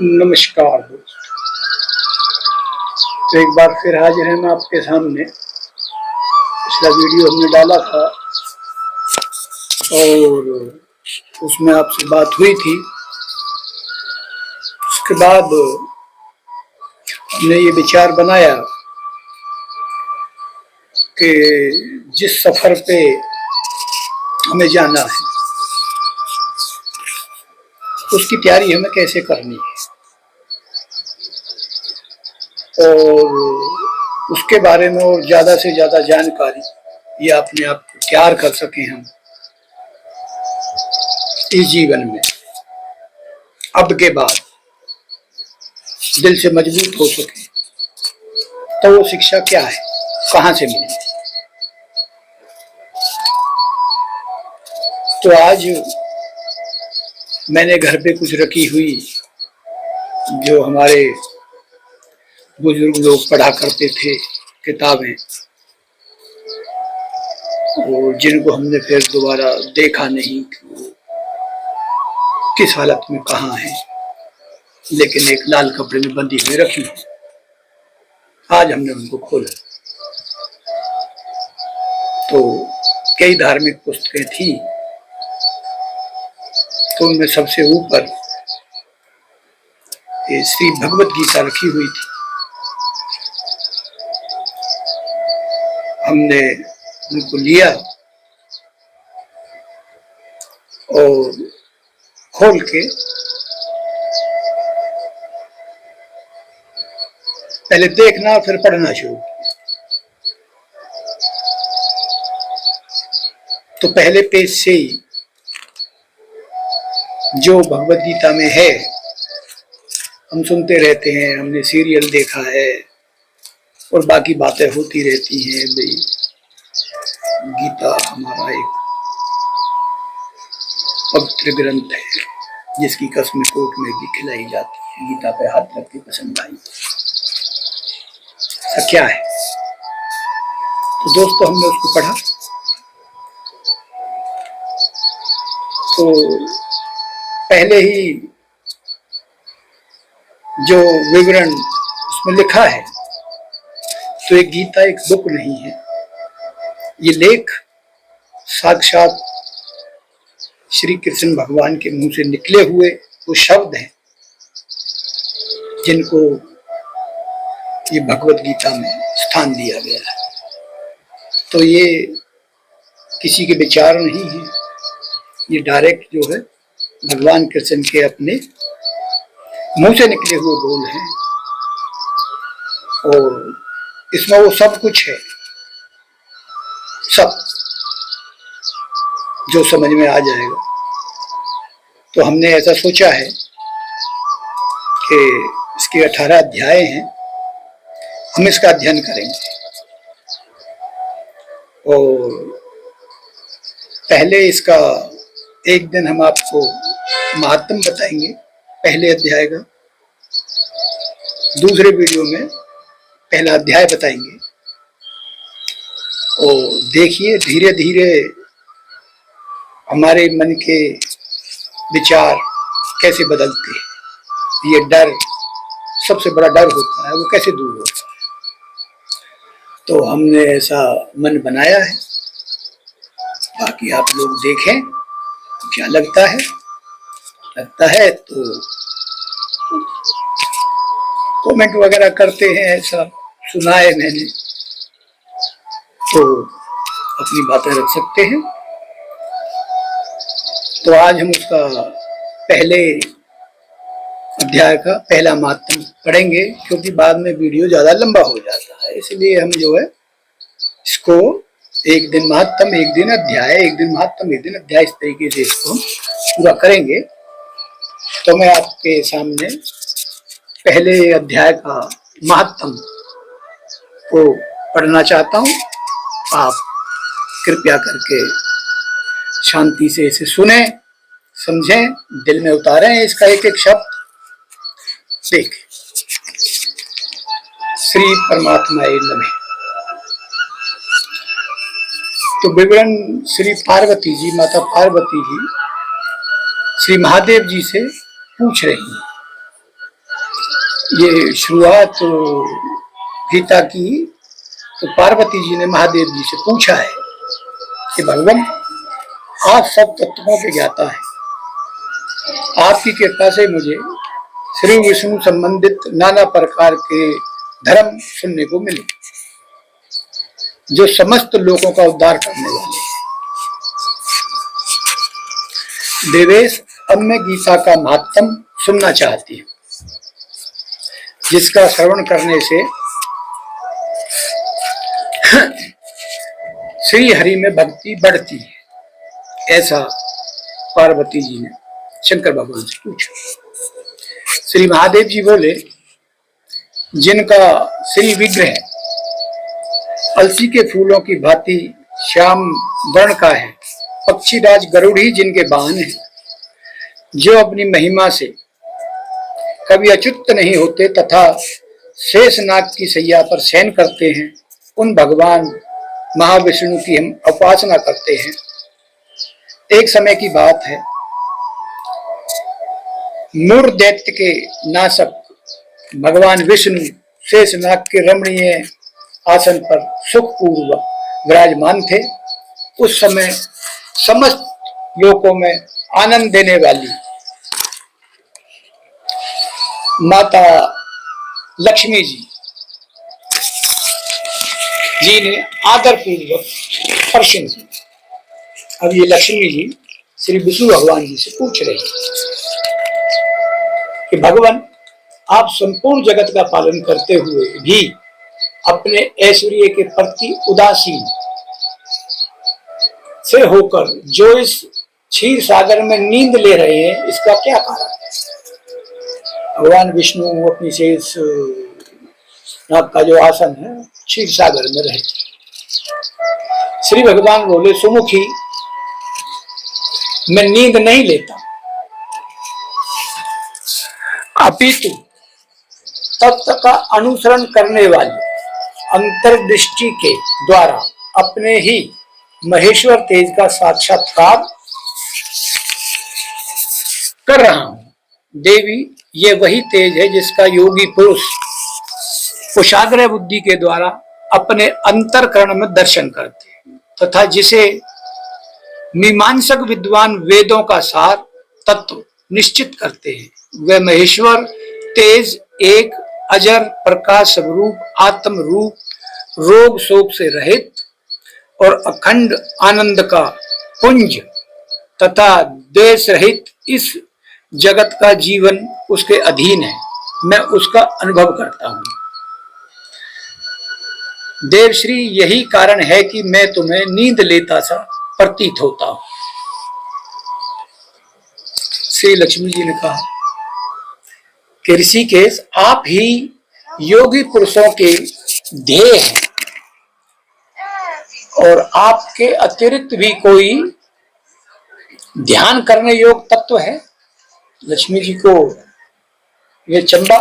नमस्कार दोस्त। तो एक बार फिर हाजिर हैं मैं आपके सामने। पिछला वीडियो हमने डाला था और उसमें आपसे बात हुई थी। उसके बाद हमने ये विचार बनाया कि जिस सफर पे हमें जाना है उसकी तैयारी हमें कैसे करनी है और उसके बारे में और ज़्यादा से ज़्यादा जानकारी ये अपने आप को तैयार कर सकें हम इस जीवन में अब के बाद दिल से मजबूत हो सके। तो वो शिक्षा क्या है, कहाँ से मिले? तो आज मैंने घर पे कुछ रखी हुई जो हमारे बुजुर्ग लोग पढ़ा करते थे किताबें, और जिनको हमने फिर दोबारा देखा नहीं कि वो किस हालत में कहाँ है, लेकिन एक लाल कपड़े में बंधी हुई रखी है। आज हमने उनको खोला तो कई धार्मिक पुस्तकें थी, तो उनमें सबसे ऊपर श्री भगवत गीता रखी हुई थी। हमने उनको लिया और खोल के पहले देखना फिर पढ़ना शुरू। तो पहले पेज से ही जो भगवत गीता में है, हम सुनते रहते हैं, हमने सीरियल देखा है और बाकी बातें होती रहती हैं। भाई गीता हमारा एक पवित्र ग्रंथ है जिसकी कसमें कोर्ट में भी खिलाई जाती है। गीता पे हाथ रख के पसंद आई, ऐसा क्या है? तो दोस्तों हमने उसको पढ़ा तो पहले ही जो विवरण उसमें लिखा है, तो एक गीता एक बुक नहीं है, ये लेख साक्षात श्री कृष्ण भगवान के मुंह से निकले हुए वो शब्द हैं जिनको ये भगवत गीता में स्थान दिया गया है। तो ये किसी के विचार नहीं है, ये डायरेक्ट जो है भगवान कृष्ण के अपने मुंह से निकले हुए बोल हैं और इसमें वो सब कुछ है, सब जो समझ में आ जाएगा। तो हमने ऐसा सोचा है कि इसके 18 अध्याय हैं, हम इसका अध्ययन करेंगे और पहले इसका एक दिन हम आपको महात्म बताएंगे पहले अध्याय का, दूसरे वीडियो में पहला अध्याय बताएंगे और देखिए धीरे धीरे हमारे मन के विचार कैसे बदलते हैं। ये डर सबसे बड़ा डर होता है, वो कैसे दूर होता है। तो हमने ऐसा मन बनाया है, बाकी आप लोग देखें क्या लगता है। लगता है तो कमेंट वगैरह करते हैं, ऐसा सुना है मैंने, तो अपनी बातें रख सकते हैं। तो आज हम उसका पहले अध्याय का पहला महात्म पढ़ेंगे, क्योंकि बाद में वीडियो ज्यादा लंबा हो जाता है, इसलिए हम जो है इसको एक दिन महात्म एक दिन अध्याय, एक दिन महात्म एक दिन अध्याय, इस तरीके से इसको हम पूरा करेंगे। तो मैं आपके सामने पहले अध्याय का महात्म को पढ़ना चाहता हूँ। आप कृपया करके शांति से इसे सुने, समझें, दिल में उतारें इसका एक एक शब्द। देखें, श्री परमात्मा नमः। तो विवरण श्री पार्वती जी, माता पार्वती जी श्री महादेव जी से पूछ रही हैं ये शुरुआत गीता की तो पार्वती जी ने महादेव जी से पूछा है कि भगवान आप सब तत्वों के ज्ञाता है, आपकी कृपा से मुझे श्री विष्णु संबंधित नाना प्रकार के धर्म सुनने को मिले जो समस्त लोगों का उद्धार करने वाले। देवेश, अब मैं गीता का महात्म सुनना चाहती हूँ, जिसका श्रवण करने से श्री हरि में भक्ति बढ़ती है। ऐसा पार्वती जी ने शंकर भगवान से पूछा। श्री महादेव जी बोले, जिनका श्री विग्रह अलसी के फूलों की भांति श्याम वर्ण का है, पक्षीराज गरुड़ ही जिनके वाहन है, जो अपनी महिमा से कभी अच्युत नहीं होते तथा शेषनाग की सैया पर शयन करते हैं, उन भगवान महाविष्णु की हम उपासना करते हैं। एक समय की बात है, मूर दैत्य के नाशक भगवान विष्णु शेषनाग के रमणीय आसन पर सुखपूर्वक विराजमान थे। उस समय समस्त लोकों में आनंद देने वाली माता लक्ष्मी जी ने आदर पूर्वक प्रश्न किया। अब ये लक्ष्मी जी श्री विष्णु भगवान जी से पूछ रहे कि भगवान, आप संपूर्ण जगत का पालन करते हुए भी अपने ऐश्वर्य के प्रति उदासीन से होकर जो इस क्षीर सागर में नींद ले रहे हैं, इसका क्या कारण है? भगवान विष्णु अपनी शेष नाग का जो आसन है क्षीर सागर में रहते। श्री भगवान बोले, सुमुखी, मैं नींद नहीं लेता, अपितु तत्व का अनुसरण करने वाले अंतर्दृष्टि के द्वारा अपने ही महेश्वर तेज का साक्षात्कार कर रहा हूं। देवी, ये वही तेज है जिसका योगी पुरुष कुशाग्र बुद्धि के द्वारा अपने अंतरकरण में दर्शन करते हैं तथा जिसे मीमांसक विद्वान वेदों का सार तत्व निश्चित करते हैं। वह महेश्वर तेज एक अजर प्रकाश स्वरूप आत्म रूप, रोग शोक से रहित और अखंड आनंद का पुंज तथा द्वेष रहित इस जगत का जीवन उसके अधीन है। मैं उसका अनुभव करता हूं। देवश्री, यही कारण है कि मैं तुम्हें नींद लेता सा प्रतीत होता हूं। श्री लक्ष्मी जी ने कहा कि ऋषिकेश, आप ही योगी पुरुषों के ध्येय हैं और आपके अतिरिक्त भी कोई ध्यान करने योग्य तत्व है? लक्ष्मी जी को ये चंबा,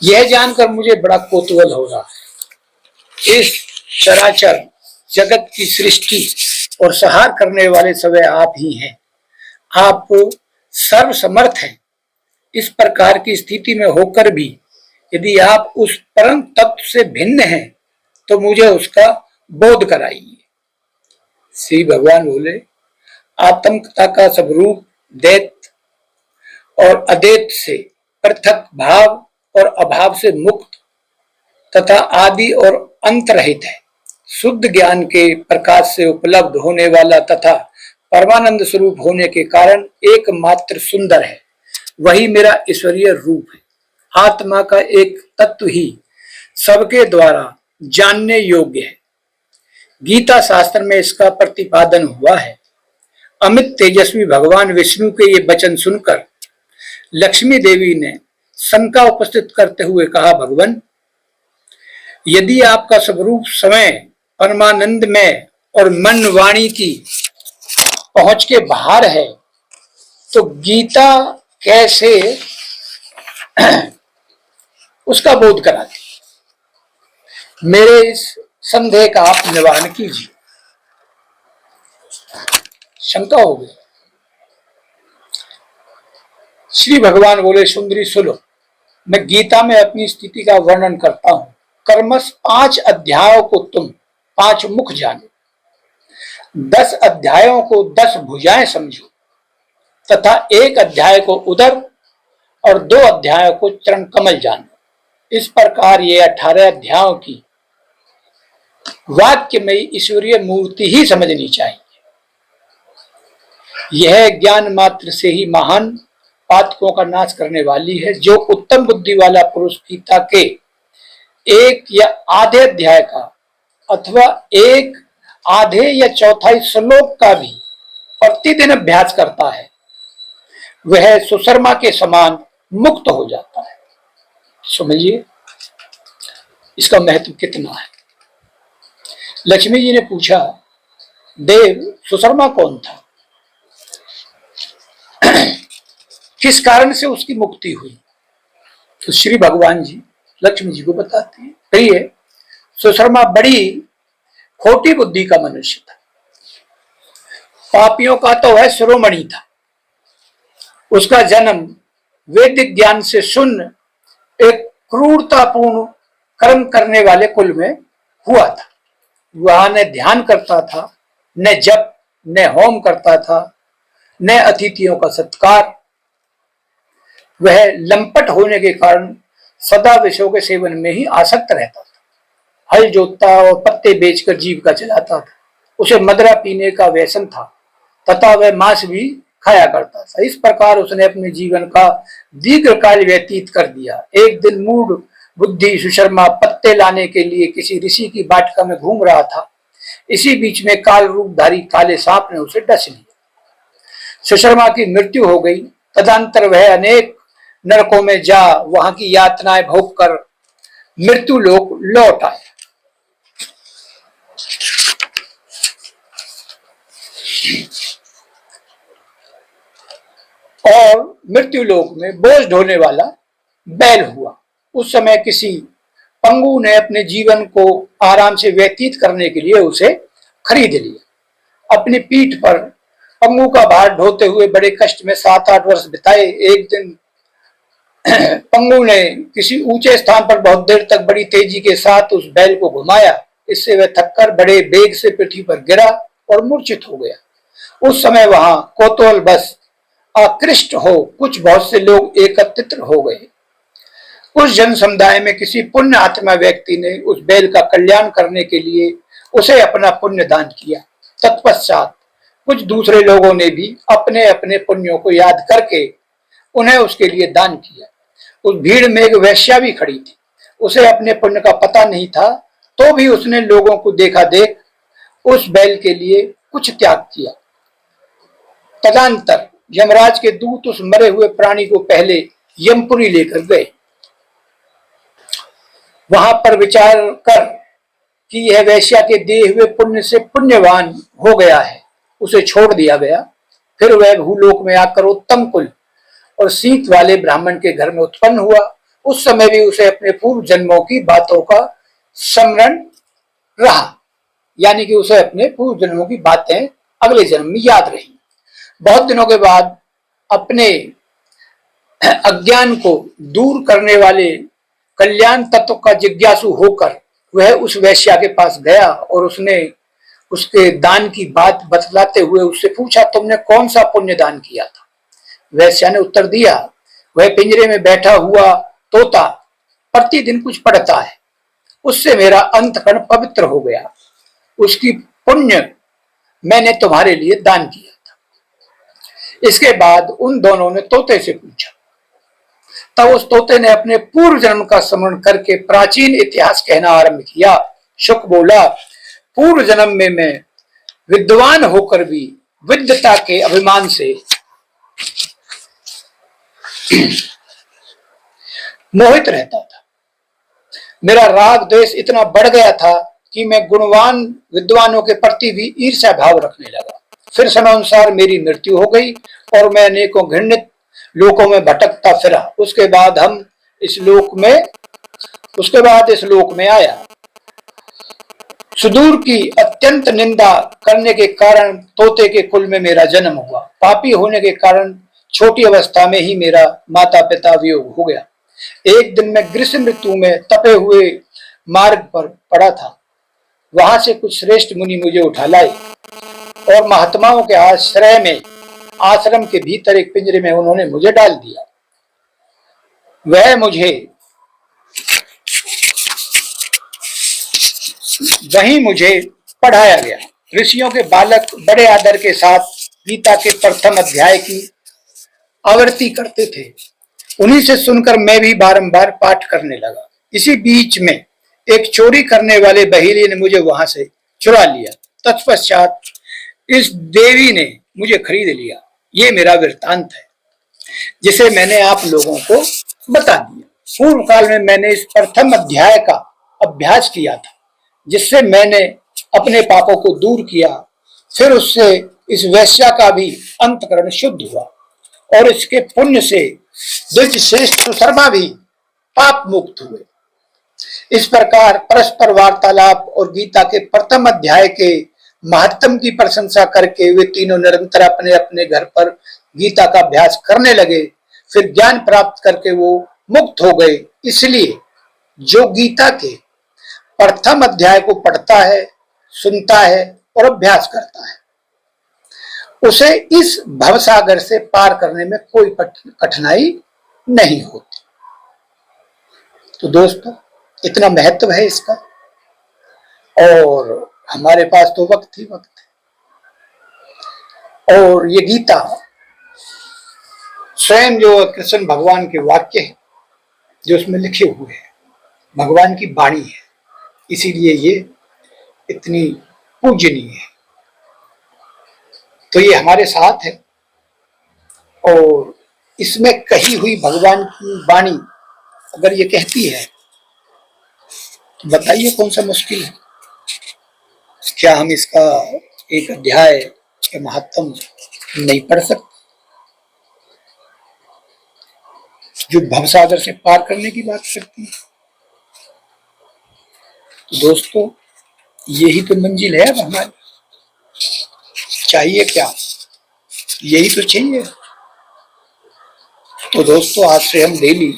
यह जानकर मुझे बड़ा कौतूहल हो रहा है। इस चराचर जगत की सृष्टि और संहार करने वाले सवै आप ही हैं। आप सर्वसमर्थ हैं। इस प्रकार की स्थिति में होकर भी यदि आप उस परम तत्व से भिन्न हैं तो मुझे उसका बोध कराइए। श्री भगवान बोले, आत्मकता का स्वरूप दैत्य और अदैत्य से पृथक, भाव और अभाव से मुक्त तथा आदि और अंत रहित है। शुद्ध ज्ञान के प्रकाश से उपलब्ध होने वाला तथा परमानंद स्वरूप होने के कारण एकमात्र सुंदर है। वही मेरा ईश्वरीय रूप है। आत्मा का एक तत्व ही सबके द्वारा जानने योग्य है। गीता शास्त्र में इसका प्रतिपादन हुआ है। अमित तेजस्वी भगवान विष्णु के ये वचन सुनकर लक्ष्मी देवी ने शंका उपस्थित करते हुए कहा, भगवान, यदि आपका स्वरूप समय परमानंद में और मन वाणी की पहुंच के बाहर है तो गीता कैसे उसका बोध कराती? मेरे इस संदेह का आप निवारण कीजिए। शंका हो गई। श्री भगवान बोले, सुंदरी सुनो, मैं गीता में अपनी स्थिति का वर्णन करता हूं। कर्मस 5 अध्यायों को तुम 5 मुख जानो, 10 अध्यायों को 10 भुजाएं समझो, तथा 1 अध्याय को उदर और 2 अध्यायों को चरण कमल जानो। इस प्रकार ये 18 अध्यायों की वाक्य में ईश्वरीय मूर्ति ही समझनी चाहिए। यह ज्ञान मात्र से ही महान पातकों का नाश करने वाली है। जो उत्तम बुद्धि वाला पुरुष गीता के 1 या आधे अध्याय का अथवा 1 आधे या चौथाई श्लोक का भी प्रतिदिन अभ्यास करता है, वह सुशर्मा के समान मुक्त हो जाता है। समझिए इसका महत्व कितना है। लक्ष्मी जी ने पूछा, देव सुशर्मा कौन था, किस कारण से उसकी मुक्ति हुई? तो श्री भगवान जी लक्ष्मी जी को बताते हैं, प्रिय, सुशर्मा बड़ी खोटी बुद्धि का मनुष्य था। पापियों का तो वह शिरोमणि था। उसका जन्म वैदिक ज्ञान से शून्य एक क्रूरतापूर्ण कर्म करने वाले कुल में हुआ था। वह न ध्यान करता था, न जप, न होम करता था, न अतिथियों का सत्कार। वह लंपट होने के कारण सदा विषयों के सेवन में ही आसक्त रहता था। हल जोतता और पत्ते बेचकर जीविका चलाता था। उसे मदिरा पीने का व्यसन था तथा वह मांस भी खाया करता था। इस प्रकार उसने अपने जीवन का दीर्घकाल व्यतीत कर दिया। एक दिन मूढ़ बुद्धि सुशर्मा पत्ते लाने के लिए किसी ऋषि की वाटिका में घूम रहा था। इसी बीच में काल रूपधारी काले सांप ने उसे डस लिया। सुशर्मा की मृत्यु हो गई। तदंतर वह अनेक नरकों में जा वहां की यातनाएं भोग कर मृत्यु लोक लौट आया। और मृत्यु लोक में बोझ ढोने वाला बैल हुआ। उस समय किसी पंगु ने अपने जीवन को आराम से व्यतीत करने के लिए उसे खरीद लिया। अपनी पीठ पर पंगु का भार ढोते हुए बड़े कष्ट में 7-8 वर्ष बिताए। एक दिन पंगु ने किसी ऊंचे स्थान पर बहुत देर तक बड़ी तेजी के साथ उस बैल को घुमाया। इससे वह थककर बड़े बेग से पृथ्वी पर गिरा और मूर्छित हो गया। उस समय वहां कोतूहल बस आकृष्ट हो कुछ बहुत से लोग एकत्रित हो गए। उस जन समुदाय में किसी पुण्य आत्मा व्यक्ति ने उस बैल का कल्याण करने के लिए उसे अपना पुण्य दान किया। तत्पश्चात कुछ दूसरे लोगों ने भी अपने अपने पुण्यों को याद करके उन्हें उसके लिए दान किया। उस भीड़ में एक वैश्या भी खड़ी थी। उसे अपने पुण्य का पता नहीं था, तो भी उसने लोगों को देखा देख उस बैल के लिए कुछ त्याग किया। तदंतर यमराज के दूत उस मरे हुए प्राणी को पहले यमपुरी लेकर गए। वहां पर विचार कर कि यह वैश्या के दिए हुए पुण्य से पुण्यवान हो गया है, उसे छोड़ दिया गया। फिर वह भूलोक में आकर उत्तम कुल और सीत वाले ब्राह्मण के घर में उत्पन्न हुआ। उस समय भी उसे अपने पूर्व जन्मों की बातों का स्मरण रहा, यानी कि उसे अपने पूर्व जन्मों की बातें अगले जन्म में याद रही। बहुत दिनों के बाद अपने अज्ञान को दूर करने वाले कल्याण तत्व का जिज्ञासु होकर वह उस वैश्या के पास गया और उसने उसके दान की बात बतलाते हुए उससे पूछा, तुमने कौन सा पुण्य दान किया था? वैश्या ने उत्तर दिया, वह पिंजरे में बैठा हुआ तोता प्रतिदिन कुछ पढ़ता है, उससे मेरा अंतकरण पवित्र हो गया। उसकी पुण्य मैंने तुम्हारे लिए दान किया था। इसके बाद उन दोनों ने तोते से पूछा। तब उस तोते ने अपने पूर्व जन्म का स्मरण करके प्राचीन इतिहास कहना आरंभ किया। शुक बोला, पूर्व जन्म में मैं विद्वान होकर भी विद्वता के अभिमान से मोहित रहता था। मेरा राग द्वेष इतना बढ़ गया था कि मैं गुणवान विद्वानों के प्रति भी ईर्ष्या भाव रखने लगा। फिर समय अनुसार मेरी मृत्यु हो गई और मैं अनेकों घृणित लोकों में भटकता फिरा। उसके बाद इस लोक में आया। सुदूर की अत्यंत निंदा करने के कारण तोते के कुल में मेरा जन्म हुआ। पापी होने के कारण छोटी अवस्था में ही मेरा माता पिता वियोग हो गया। एक दिन मैं ग्रीष्म ऋतु में तपे हुए मार्ग पर पड़ा था। वहां से कुछ श्रेष्ठ मुनि मुझे उठा लाए और महात्माओं के आश्रय में, आश्रम के भीतर एक पिंजरे में उन्होंने मुझे डाल दिया। वहीं मुझे पढ़ाया गया। ऋषियों के बालक बड़े आदर के साथ गीता के प्रथम अध्याय की आवृत्ति करते थे। उन्हीं से सुनकर मैं भी बारंबार पाठ करने लगा। इसी बीच में एक चोरी करने वाले बहेली ने मुझे वहां से चुरा लिया। तत्पश्चात इस देवी ने मुझे खरीद लिया। ये मेरा वृत्तांत है, जिसे मैंने आप लोगों को बता दिया। पूर्व काल में मैंने इस प्रथम अध्याय का अभ्यास किया था, जिससे मैंने अपने पापों को दूर किया। फिर उससे इस वेश्या का भी अंतकरण शुद्ध हुआ और इसके पुण्य से द्विज श्रेष्ठ सुशर्मा भी पाप मुक्त हुए। इस प्रकार परस्पर वार्तालाप और गीता के प्रथम अध्याय के महत्व की प्रशंसा करके वे तीनों निरंतर अपने अपने घर पर गीता का अभ्यास करने लगे। फिर ज्ञान प्राप्त करके वो मुक्त हो गए। इसलिए जो गीता के प्रथम अध्याय को पढ़ता है, सुनता है और अभ्यास करता है, उसे इस भवसागर से पार करने में कोई कठिनाई नहीं होती। तो दोस्तों, इतना महत्व है इसका, और हमारे पास तो वक्त ही वक्त है। और ये गीता स्वयं जो कृष्ण भगवान के वाक्य है, जो उसमें लिखे हुए हैं, भगवान की वाणी है, इसीलिए ये इतनी पूजनीय है। तो ये हमारे साथ है, और इसमें कही हुई भगवान की वाणी अगर ये कहती है तो बताइए कौन सा मुश्किल है? क्या हम इसका एक अध्याय के महत्व नहीं पढ़ सकते, जो भवसागर से पार करने की बात करती है? तो दोस्तों, यही तो मंजिल है अब हमारी। चाहिए क्या? यही तो चाहिए। तो दोस्तों, आज से हम डेली,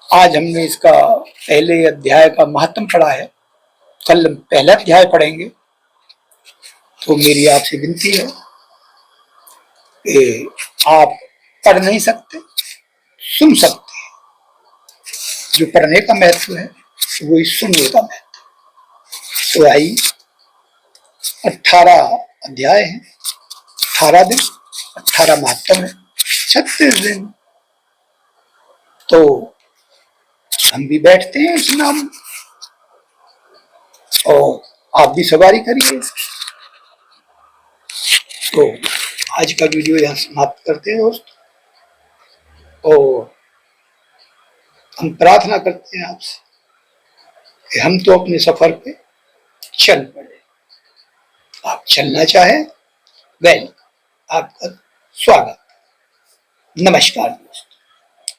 आज हमने इसका पहले अध्याय का महत्व पढ़ा है, कल पहला अध्याय पढ़ेंगे। तो मेरी आपसे विनती है कि आप पढ़ नहीं सकते, सुन सकते हैं। जो पढ़ने का महत्व है वही सुनने का महत्व। तो आई 18 अध्याय है, 18 दिन, 18 महत्व है, 36 दिन। तो हम भी बैठते हैं इस नाम, और आप भी सवारी करिए। तो आज का वीडियो यहाँ समाप्त करते हैं दोस्त, और हम प्रार्थना करते हैं आपसे कि हम तो अपने सफर पे चल पड़े। आप चलना चाहे, वेल, आपका स्वागत। नमस्कार दोस्त।